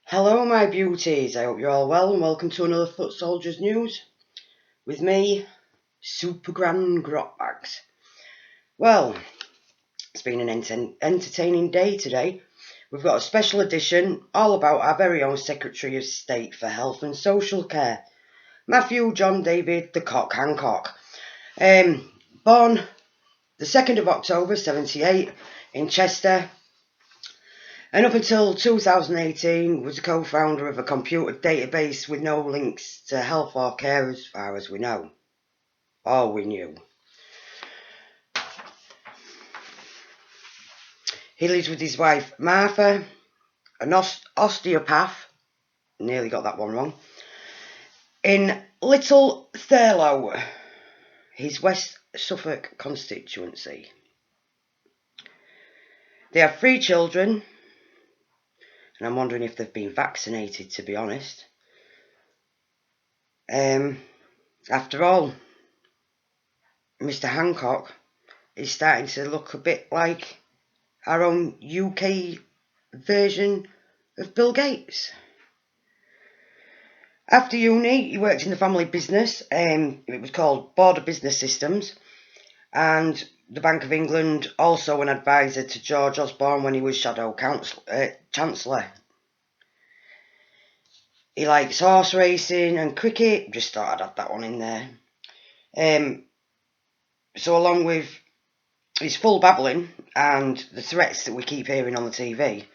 Hello my beauties, I hope you're all well and welcome to another Footsoliers news with me, Super Grand Grotbags. Well, it's been an entertaining day today. We've got a special edition all about our very own Secretary of State for Health and Social Care, Matthew John David the Cock Hancock. Born the 2nd of October 78 in Chester, and up until 2018 was a co-founder of a computer database with no links to health or care as far as we know. Or we knew. He lives with his wife Martha, an osteopath, nearly got that one wrong, in Little Thurlow, his West Suffolk constituency. They have 3 children, and I'm wondering if they've been vaccinated, to be honest. After all, Mr. Hancock is starting to look a bit like our own UK version of Bill Gates. After uni, he worked in the family business. It was called Border Business Systems, and the Bank of England, also an advisor to George Osborne when he was Shadow Chancellor. He likes horse racing and cricket. Just thought I'd add that one in there. So along with his full babbling and the threats that we keep hearing on the TV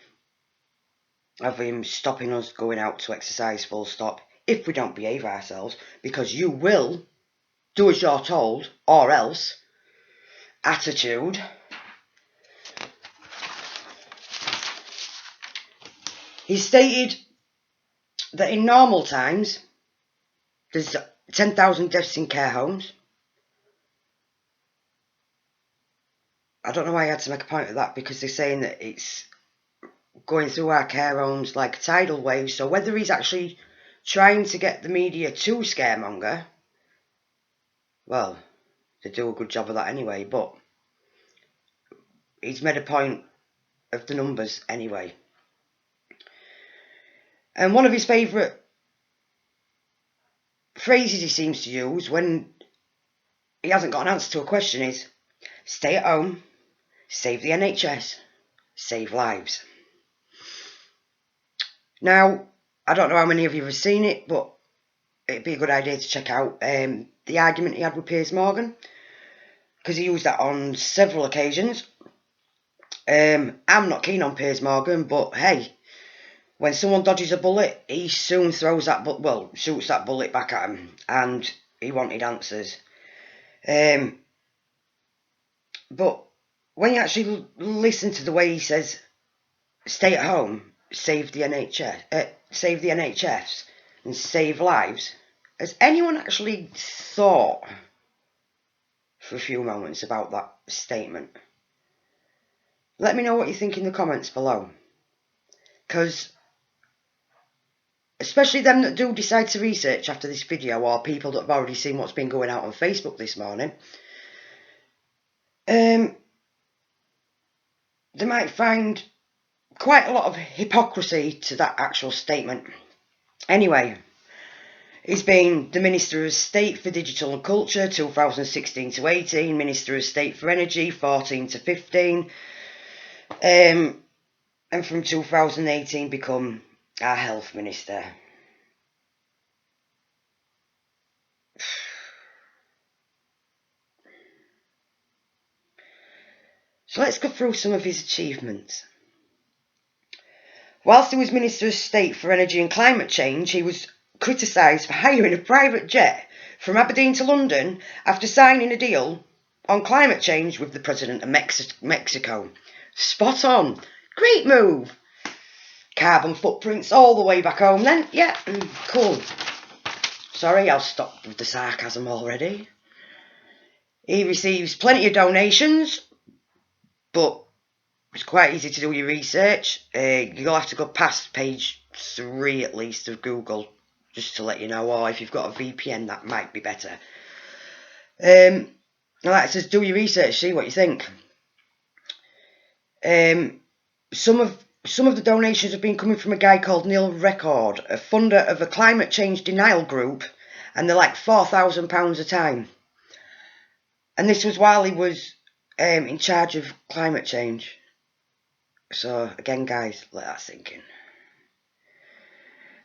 of him stopping us going out to exercise full stop if we don't behave ourselves, because you will do as you're told or else attitude, he stated that in normal times there's 10,000 deaths in care homes. I don't know why I had to make a point of that, because they're saying that it's going through our care homes like a tidal wave. So whether he's actually trying to get the media to scaremonger, well, they do a good job of that anyway, but he's made a point of the numbers anyway. And one of his favourite phrases he seems to use when he hasn't got an answer to a question is, stay at home, save the NHS, save lives. Now, I don't know how many of you have seen it, but it'd be a good idea to check out the argument he had with Piers Morgan, because he used that on several occasions. I'm not keen on Piers Morgan, but hey, when someone dodges a bullet, he soon throws that shoots that bullet back at him, and he wanted answers. But when you actually listen to the way he says, stay at home, save the NHS, and save lives, has anyone actually thought for a few moments about that statement? Let me know what you think in the comments below, because especially them that do decide to research after this video, or people that have already seen what's been going out on Facebook this morning, they might find quite a lot of hypocrisy to that actual statement. Anyway, he's been the Minister of State for Digital and Culture 2016 to 18, Minister of State for Energy 14 to 15, and from 2018 become our Health Minister. So let's go through some of his achievements. Whilst he was Minister of State for Energy and Climate Change, he was criticised for hiring a private jet from Aberdeen to London after signing a deal on climate change with the President of Mexico. Spot on. Great move. Carbon footprints all the way back home then. Yeah, cool. Sorry, I'll stop with the sarcasm already. He receives plenty of donations, but it's quite easy to do your research. You'll have to go past page 3 at least of Google, just to let you know, or if you've got a VPN that might be better. Like it says, do your research, see what you think. Some of some of the donations have been coming from a guy called Neil Record, a funder of a climate change denial group, and they're like £4,000 a time. And this was while he was in charge of climate change. So, again, guys, let that sink in.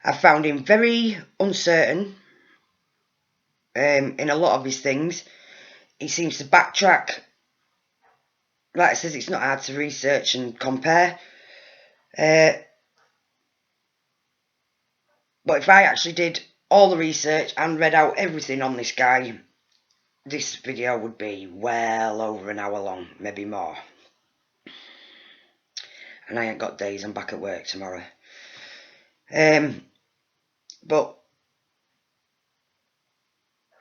I found him very uncertain in a lot of his things. He seems to backtrack. Like I says, it's not hard to research and compare. But if I actually did all the research and read out everything on this guy, this video would be well over an hour long, maybe more. And I ain't got days, I'm back at work tomorrow. But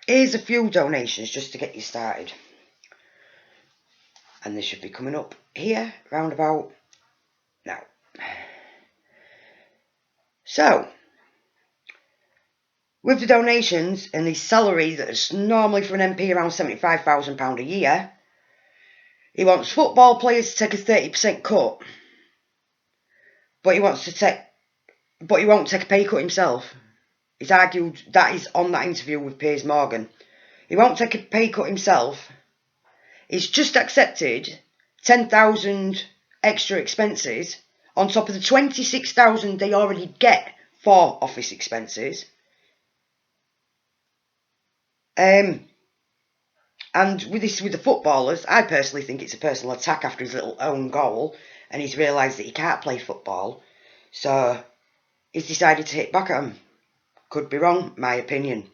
here's a few donations just to get you started. And this should be coming up here, round about now. So, with the donations and the salary that's normally for an MP around £75,000 a year, he wants football players to take a 30% cut. But he won't take a pay cut himself. He's argued that is on that interview with Piers Morgan. He won't take a pay cut himself. He's just accepted 10,000 extra expenses on top of the 26,000 they already get for office expenses. And with the footballers, I personally think it's a personal attack after his little own goal, and he's realised that he can't play football, so he's decided to hit back at him. Could be wrong, my opinion.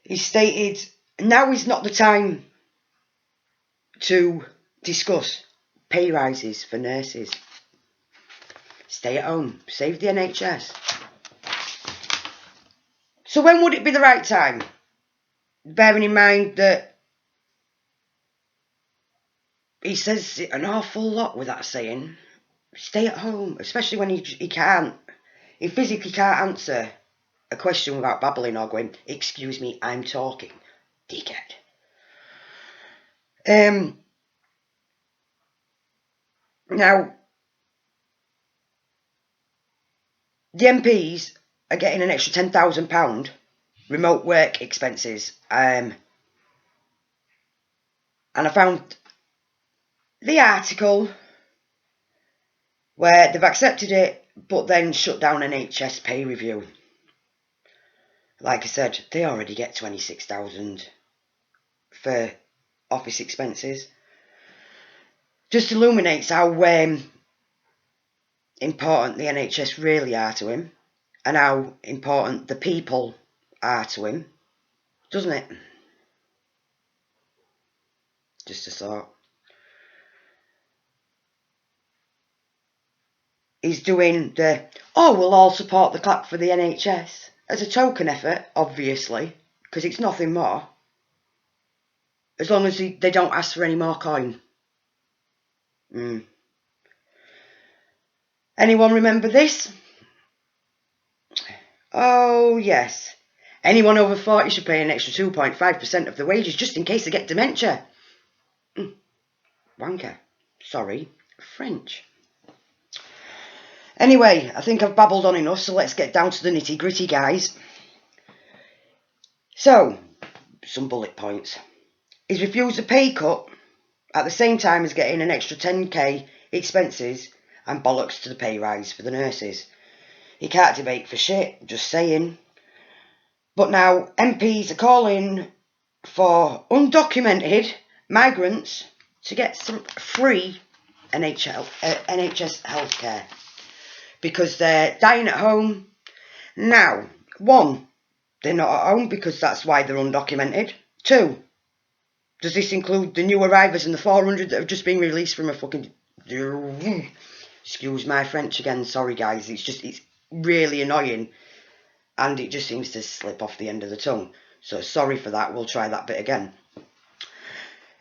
He stated, now is not the time to discuss pay rises for nurses. Stay at home, save the NHS. So when would it be the right time? Bearing in mind that he says an awful lot with that saying, stay at home, especially when he physically can't answer a question without babbling or going, excuse me, I'm talking, dickhead. Now, the MPs are getting an extra £10,000 remote work expenses. And I found the article where they've accepted it, but then shut down NHS pay review. Like I said, they already get 26,000 for office expenses. Just illuminates how important the NHS really are to him, and how important the people are to him, doesn't it? Just a thought. He's doing we'll all support the clap for the NHS as a token effort, obviously, because it's nothing more. As long as they don't ask for any more coin. Anyone remember this? Oh, yes. Anyone over 40 should pay an extra 2.5% of the wages just in case they get dementia. Wanker. Sorry, French. Anyway, I think I've babbled on enough, so let's get down to the nitty-gritty, guys. So, some bullet points. He's refused a pay cut at the same time as getting an extra 10k expenses and bollocks to the pay rise for the nurses. He can't debate for shit, just saying. But now MPs are calling for undocumented migrants to get some free NHS healthcare because they're dying at home. Now, 1, they're not at home because that's why they're undocumented. 2, does this include the new arrivals and the 400 that have just been released from a fucking... Excuse my French again, sorry guys, it's really annoying and it just seems to slip off the end of the tongue. So sorry for that, we'll try that bit again.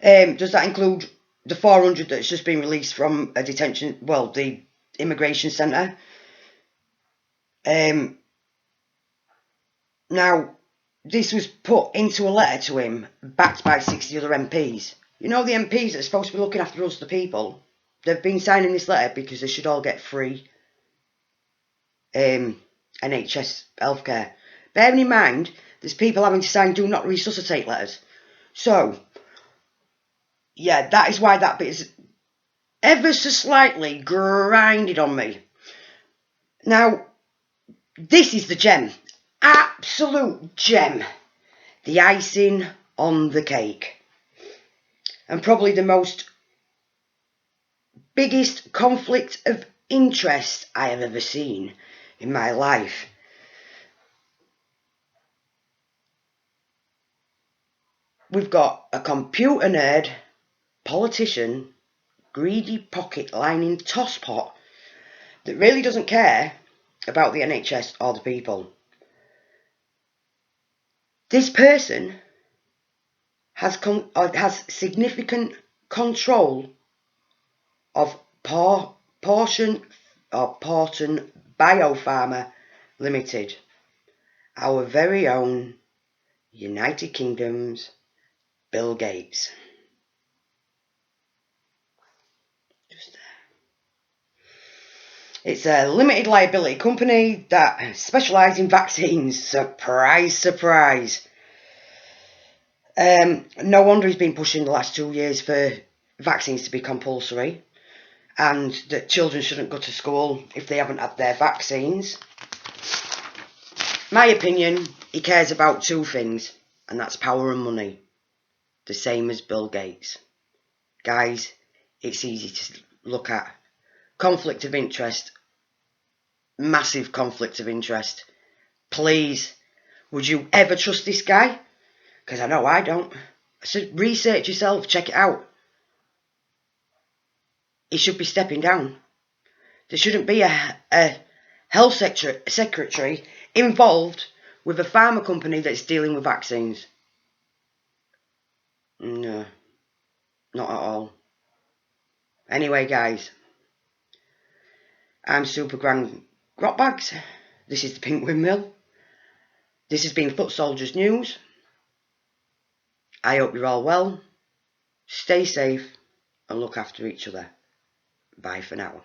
Does that include the 400 that's just been released from a detention, well, the immigration centre? Now, this was put into a letter to him, backed by 60 other MPs. You know the MPs that are supposed to be looking after us, the people? They've been signing this letter because they should all get free NHS healthcare. Bearing in mind, there's people having to sign do not resuscitate letters. So, yeah, that is why that bit is ever so slightly grinded on me. Now, this is the gem. Absolute gem. The icing on the cake. And probably the biggest conflict of interest I have ever seen in my life. We've got a computer nerd, politician, greedy pocket-lining tosspot that really doesn't care about the NHS or the people. This person has significant control of Portion Biopharma Limited, our very own United Kingdom's Bill Gates. Just there. It's a limited liability company that specialises in vaccines. Surprise, surprise. No wonder he's been pushing the last 2 years for vaccines to be compulsory and that children shouldn't go to school if they haven't had their vaccines. My opinion, he cares about two things, and that's power and money. The same as Bill Gates. Guys, it's easy to look at. Conflict of interest. Massive conflict of interest. Please, would you ever trust this guy? Because I know I don't. So research yourself, check it out. He should be stepping down. There shouldn't be a health secretary involved with a pharma company that's dealing with vaccines. No, not at all. Anyway, guys, I'm Super Grand Grotbags. This is the Pink Windmill. This has been Footsoliers News. I hope you're all well. Stay safe and look after each other. Bye for now.